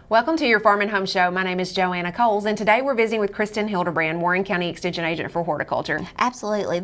Welcome to your Farm and Home Show. My name is Joanna Coles, and today we're visiting with Kristin Hildabrand, Warren County Extension Agent for Horticulture. Absolutely.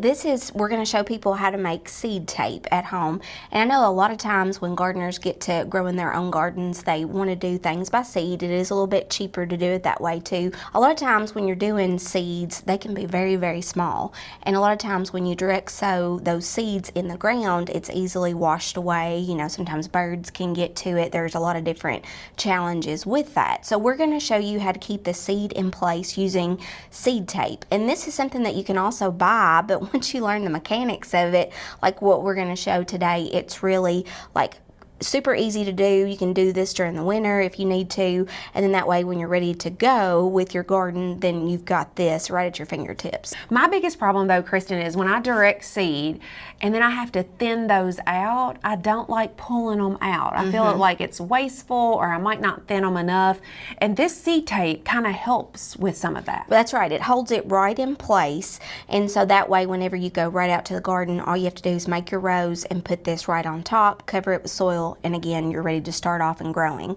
We're going to show people how to make seed tape at home. And I know a lot of times when gardeners get to growing their own gardens, they want to do things by seed. It is a little bit cheaper to do it that way too. A lot of times when you're doing seeds, they can be very, very small. And a lot of times when you direct sow those seeds in the ground, it's easily washed away. You know, sometimes birds can get to it. There's a lot of different challenges with that. So we're going to show you how to keep the seed in place using seed tape. And this is something that you can also buy, but once you learn the mechanics of it, like what we're going to show today, it's really like super easy to do. You can do this during the winter if you need to, and then that way when you're ready to go with your garden, then you've got this right at your fingertips. My biggest problem though, Kristin, is when I direct seed and then I have to thin those out, I don't like pulling them out. I feel like it's wasteful, or I might not thin them enough, and this seed tape kind of helps with some of that. That's right, it holds it right in place, and so that way whenever you go right out to the garden, all you have to do is make your rows and put this right on top, cover it with soil, and again you're ready to start off and growing.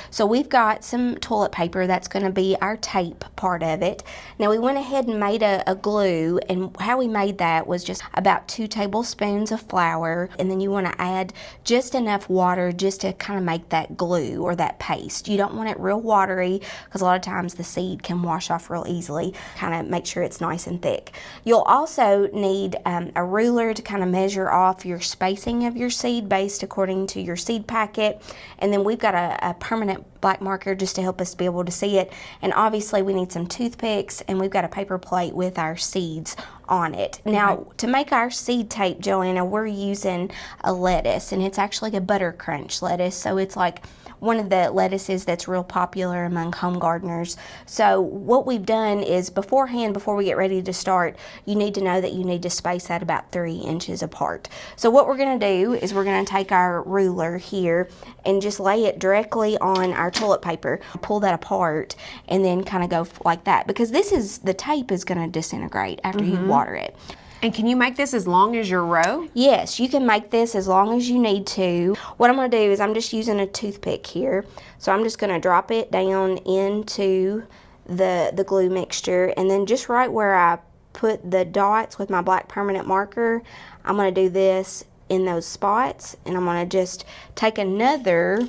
So we've got some toilet paper. That's going to be our tape part of it. Now we went ahead and made a glue, and how we made that was just about 2 tablespoons of flour, and then you want to add just enough water just to kind of make that glue or that paste. You don't want it real watery because a lot of times the seed can wash off real easily. Kind of make sure it's nice and thick. You'll also need a ruler to kind of measure off your spacing of your seed based according to your seed packet, and then we've got a permanent black marker just to help us be able to see it, and obviously we need some toothpicks, and we've got a paper plate with our seeds on it. Now to make our seed tape, Joanna, we're using a lettuce, and it's actually a butter crunch lettuce, so it's like one of the lettuces that's real popular among home gardeners. So what we've done is beforehand, before we get ready to start, you need to know that you need to space that about 3 inches apart. So what we're going to do is we're going to take our ruler here and just lay it directly on our toilet paper, pull that apart, and then kind of go like that, because the tape is going to disintegrate after you water it. And can you make this as long as your row? Yes, you can make this as long as you need to. What I'm going to do is I'm just using a toothpick here. So I'm just going to drop it down into the glue mixture, and then just right where I put the dots with my black permanent marker, I'm going to do this in those spots, and I'm going to just take another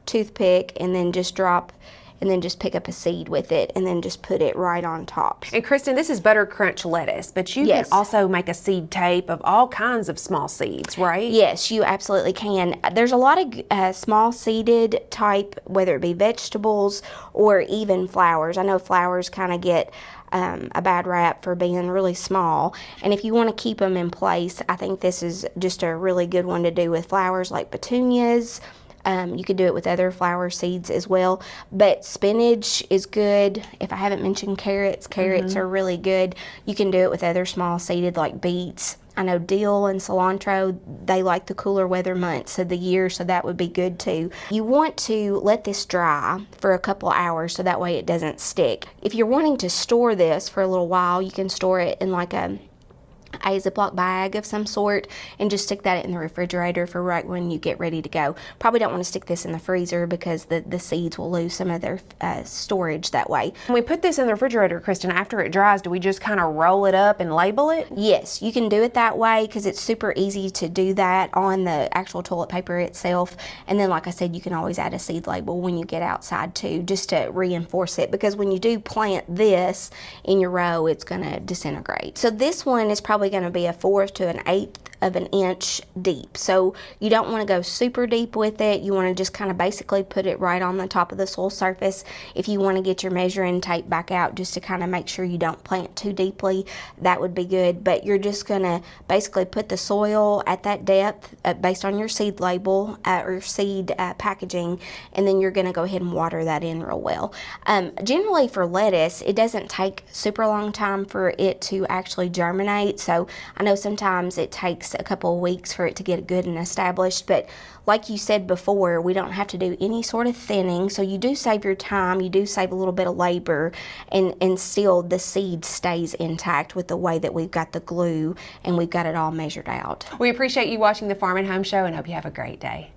toothpick and then just drop, and then just pick up a seed with it, and then just put it right on top. And Kristin, this is butter crunch lettuce, but you can also make a seed tape of all kinds of small seeds, right? Yes, you absolutely can. There's a lot of small seeded type, whether it be vegetables or even flowers. I know flowers kind of get a bad rap for being really small, and if you want to keep them in place, I think this is just a really good one to do with flowers like petunias. You could do it with other flower seeds as well, but spinach is good. If I haven't mentioned carrots are really good. You can do it with other small seeded like beets. I know dill and cilantro, they like the cooler weather months of the year, so that would be good too. You want to let this dry for a couple hours so that way it doesn't stick. If you're wanting to store this for a little while, you can store it in like a Ziploc bag of some sort and just stick that in the refrigerator for right when you get ready to go. Probably don't want to stick this in the freezer because the seeds will lose some of their storage that way. When we put this in the refrigerator, Kristin, after it dries, do we just kind of roll it up and label it? Yes, you can do it that way because it's super easy to do that on the actual toilet paper itself. And then like I said, you can always add a seed label when you get outside too, just to reinforce it, because when you do plant this in your row, it's going to disintegrate. So this one is probably going to be 1/4 to 1/8 of an inch deep. So you don't want to go super deep with it. You want to just kind of basically put it right on the top of the soil surface. If you want to get your measuring tape back out just to kind of make sure you don't plant too deeply, that would be good. But you're just going to basically put the soil at that depth based on your seed label or seed packaging, and then you're going to go ahead and water that in real well. Generally for lettuce, it doesn't take super long time for it to actually germinate. So I know sometimes it takes a couple of weeks for it to get good and established, but like you said before, we don't have to do any sort of thinning, so you do save your time, you do save a little bit of labor, and still the seed stays intact with the way that we've got the glue and we've got it all measured out. We appreciate you watching the Farm and Home Show and hope you have a great day.